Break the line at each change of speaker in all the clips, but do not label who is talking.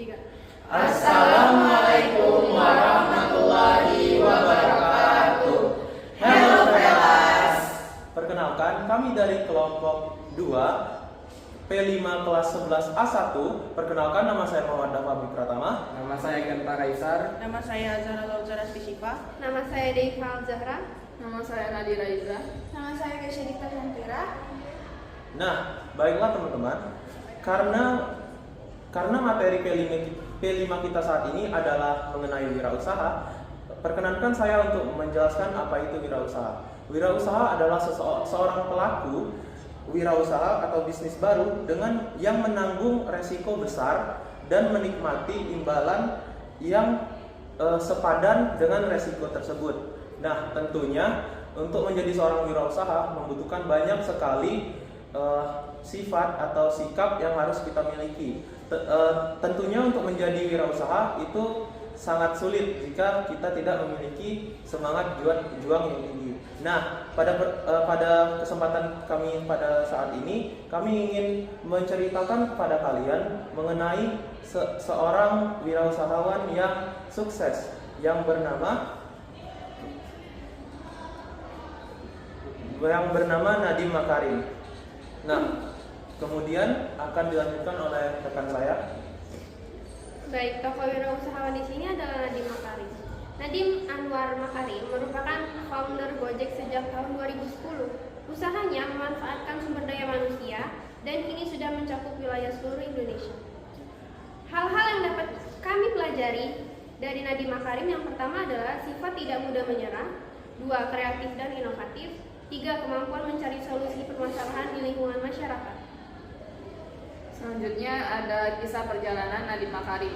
3.
Assalamualaikum warahmatullahi wabarakatuh. Hello fellas.
Perkenalkan, kami dari kelompok 2 P5 kelas 11A1. Perkenalkan, nama saya Muhammad Dafabi Pratama.
Nama saya Genta Kaisar.
Nama saya Zahra Lauzara Stishifa.
Nama saya Deifa Zahra.
Nama saya Nadira Iza.
Nama saya Kesha Dita Shantira.
Nah, baiklah teman-teman. Karena materi P5 kita saat ini adalah mengenai wirausaha, perkenankan saya untuk menjelaskan apa itu wirausaha. Wirausaha adalah seorang pelaku wirausaha atau bisnis baru dengan yang menanggung resiko besar dan menikmati imbalan yang sepadan dengan resiko tersebut. Nah, tentunya untuk menjadi seorang wirausaha membutuhkan banyak sekali sifat atau sikap yang harus kita miliki. Tentunya untuk menjadi wirausaha itu sangat sulit jika kita tidak memiliki semangat juang yang tinggi. Nah, pada kesempatan kami pada saat ini, kami ingin menceritakan kepada kalian mengenai seorang wirausahawan yang sukses yang bernama Nadiem Makarim. Nah, kemudian akan dilanjutkan oleh rekan saya.
Baik, tokoh wirausahawan di sini adalah Nadiem Makarim. Nadiem Anwar Makarim merupakan founder Gojek sejak tahun 2010. Usahanya memanfaatkan sumber daya manusia dan kini sudah mencakup wilayah seluruh Indonesia. Hal-hal yang dapat kami pelajari dari Nadiem Makarim yang pertama adalah sifat tidak mudah menyerah, 2. Kreatif dan inovatif, 3. Kemampuan mencari solusi permasalahan di lingkungan masyarakat.
Selanjutnya ada kisah perjalanan Nadiem Makarim.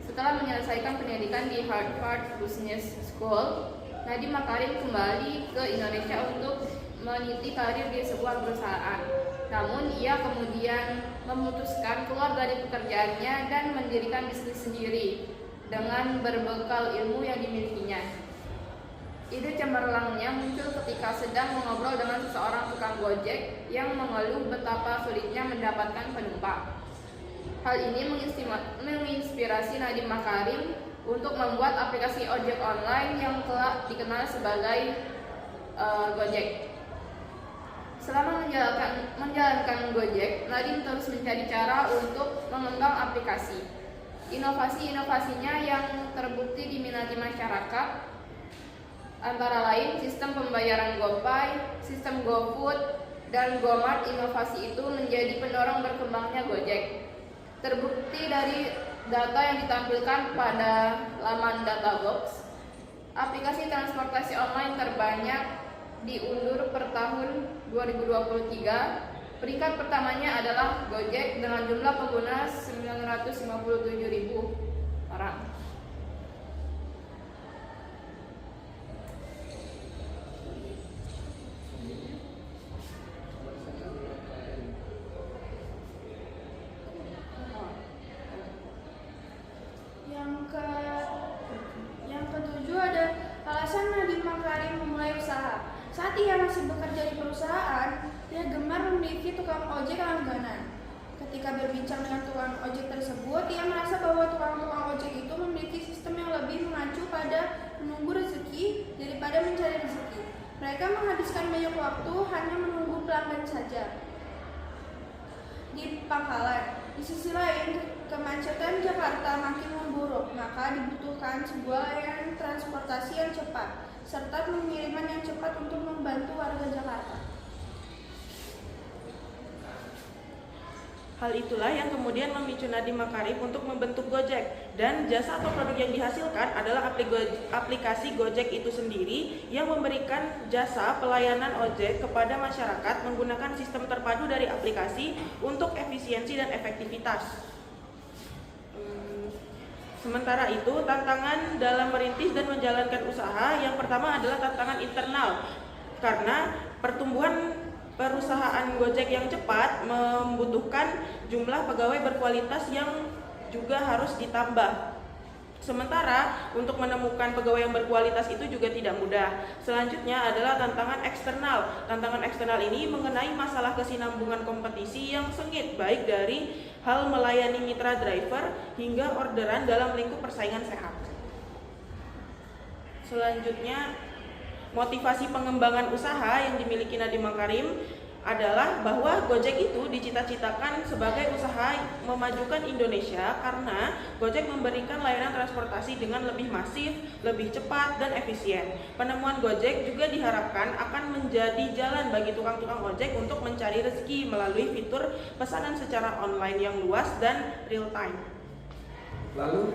Setelah menyelesaikan pendidikan di Harvard Business School, Nadiem Makarim kembali ke Indonesia untuk meniti karir di sebuah perusahaan. Namun ia kemudian memutuskan keluar dari pekerjaannya dan mendirikan bisnis sendiri dengan berbekal ilmu yang dimilikinya. Ide cemerlangnya muncul ketika sedang mengobrol dengan seseorang tukang Gojek yang mengeluh betapa sulitnya mendapatkan penumpang. Hal ini menginspirasi Nadiem Makarim untuk membuat aplikasi ojek online yang kelak dikenal sebagai Gojek. Selama menjalankan Gojek, Nadiem terus mencari cara untuk mengembang aplikasi. Inovasi-inovasinya yang terbukti diminati masyarakat antara lain sistem pembayaran GoPay, sistem GoFood, dan GoMart. Inovasi itu menjadi pendorong berkembangnya Gojek. Terbukti dari data yang ditampilkan pada laman Databox, aplikasi transportasi online terbanyak diunduh per tahun 2023. Peringkat pertamanya adalah Gojek dengan jumlah pengguna 957.000 orang.
Yang ketujuh ada alasan Nadiem Makarim memulai usaha. Saat ia masih bekerja di perusahaan, ia gemar memiliki tukang ojek langganan. Ketika berbincang dengan tukang ojek tersebut, ia merasa bahwa tukang-tukang ojek itu memiliki sistem yang lebih mengacu pada menunggu rezeki daripada mencari rezeki. Mereka menghabiskan banyak waktu hanya menunggu pelanggan saja di pangkalan. Di sisi lain, kemacetan Jakarta makin memburuk, maka dibutuhkan sebuah layanan transportasi yang cepat, serta pengiriman yang cepat untuk membantu warga Jakarta.
Hal itulah yang kemudian memicu Nadiem Makarim untuk membentuk Gojek, dan jasa atau produk yang dihasilkan adalah aplikasi Gojek itu sendiri yang memberikan jasa pelayanan ojek kepada masyarakat menggunakan sistem terpadu dari aplikasi untuk efisiensi dan efektivitas. Sementara itu, tantangan dalam merintis dan menjalankan usaha yang pertama adalah tantangan internal, karena pertumbuhan perusahaan Gojek yang cepat membutuhkan jumlah pegawai berkualitas yang juga harus ditambah. Sementara untuk menemukan pegawai yang berkualitas itu juga tidak mudah. Selanjutnya adalah tantangan eksternal. Tantangan eksternal ini mengenai masalah kesinambungan kompetisi yang sengit, baik dari hal melayani mitra driver hingga orderan dalam lingkup persaingan sehat. Selanjutnya, motivasi pengembangan usaha yang dimiliki Nadiem Makarim adalah bahwa Gojek itu dicita-citakan sebagai usaha memajukan Indonesia karena Gojek memberikan layanan transportasi dengan lebih masif, lebih cepat, dan efisien. Penemuan Gojek juga diharapkan akan menjadi jalan bagi tukang-tukang ojek untuk mencari rezeki melalui fitur pesanan secara online yang luas dan real time.
Lalu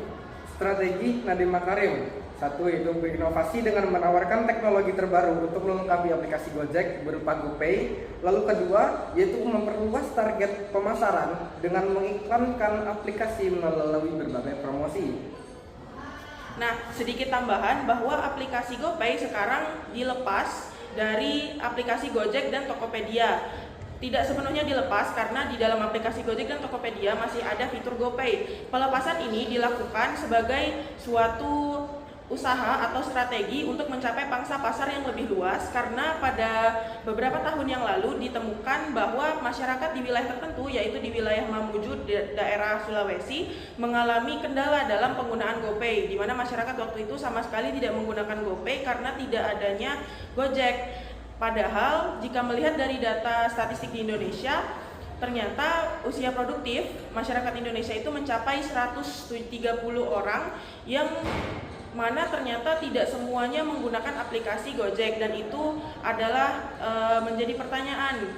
strategi Nadiem Makarim. Satu, yaitu berinovasi dengan menawarkan teknologi terbaru untuk melengkapi aplikasi Gojek berupa GoPay. Lalu kedua, yaitu memperluas target pemasaran dengan mengiklankan aplikasi melalui berbagai promosi.
Nah, sedikit tambahan bahwa aplikasi GoPay sekarang dilepas dari aplikasi Gojek dan Tokopedia. Tidak sepenuhnya dilepas karena di dalam aplikasi Gojek dan Tokopedia masih ada fitur GoPay. Pelepasan ini dilakukan sebagai suatu usaha atau strategi untuk mencapai pangsa pasar yang lebih luas karena pada beberapa tahun yang lalu ditemukan bahwa masyarakat di wilayah tertentu, yaitu di wilayah Mamuju daerah Sulawesi, mengalami kendala dalam penggunaan GoPay, di mana masyarakat waktu itu sama sekali tidak menggunakan GoPay karena tidak adanya Gojek. Padahal jika melihat dari data statistik di Indonesia, ternyata usia produktif masyarakat Indonesia itu mencapai 130 orang yang mana ternyata tidak semuanya menggunakan aplikasi Gojek, dan itu adalah menjadi pertanyaan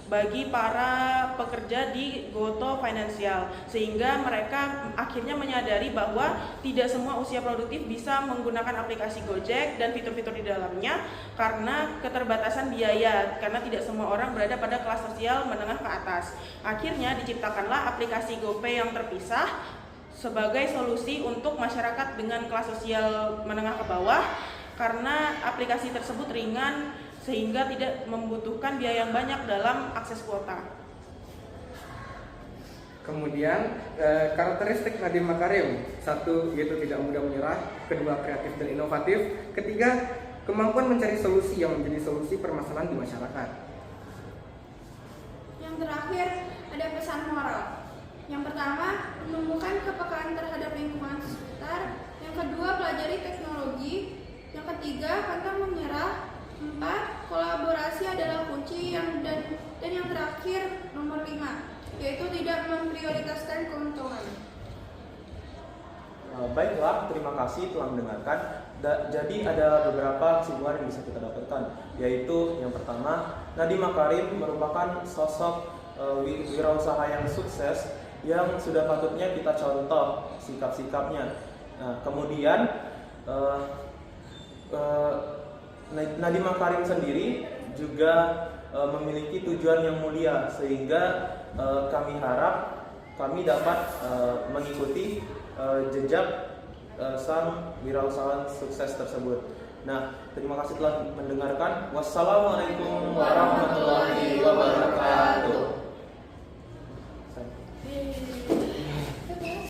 bagi para pekerja di Gotoh Finansial, sehingga mereka akhirnya menyadari bahwa tidak semua usia produktif bisa menggunakan aplikasi Gojek dan fitur-fitur di dalamnya karena keterbatasan biaya, karena tidak semua orang berada pada kelas sosial menengah ke atas. Akhirnya diciptakanlah aplikasi GoPay yang terpisah sebagai solusi untuk masyarakat dengan kelas sosial menengah ke bawah, karena aplikasi tersebut ringan sehingga tidak membutuhkan biaya yang banyak dalam akses kuota.
Kemudian karakteristik Nadiem Makarim. Satu, yaitu tidak mudah menyerah. Kedua, kreatif dan inovatif. Ketiga, kemampuan mencari solusi yang menjadi solusi permasalahan di masyarakat.
Yang terakhir, ada pesan moral. Yang pertama, menumbuhkan kepekaan terhadap lingkungan sekitar. Yang kedua, pelajari teknologi. Yang ketiga, pantang menyerah. 4, kolaborasi adalah kunci. Dan yang terakhir, nomor 5, yaitu tidak memprioritaskan keuntungan.
Baiklah, terima kasih telah mendengarkan. Jadi ada beberapa kesimpulan yang bisa kita dapatkan, yaitu yang pertama, Nadiem Makarim merupakan sosok wirausaha yang sukses yang sudah patutnya kita contoh sikap-sikapnya. Nah, kemudian Nadiem Makarim sendiri juga memiliki tujuan yang mulia, sehingga kami harap kami dapat mengikuti jejak sang wirausahawan sukses tersebut. Nah, terima kasih telah mendengarkan. Wassalamualaikum warahmatullahi wabarakatuh.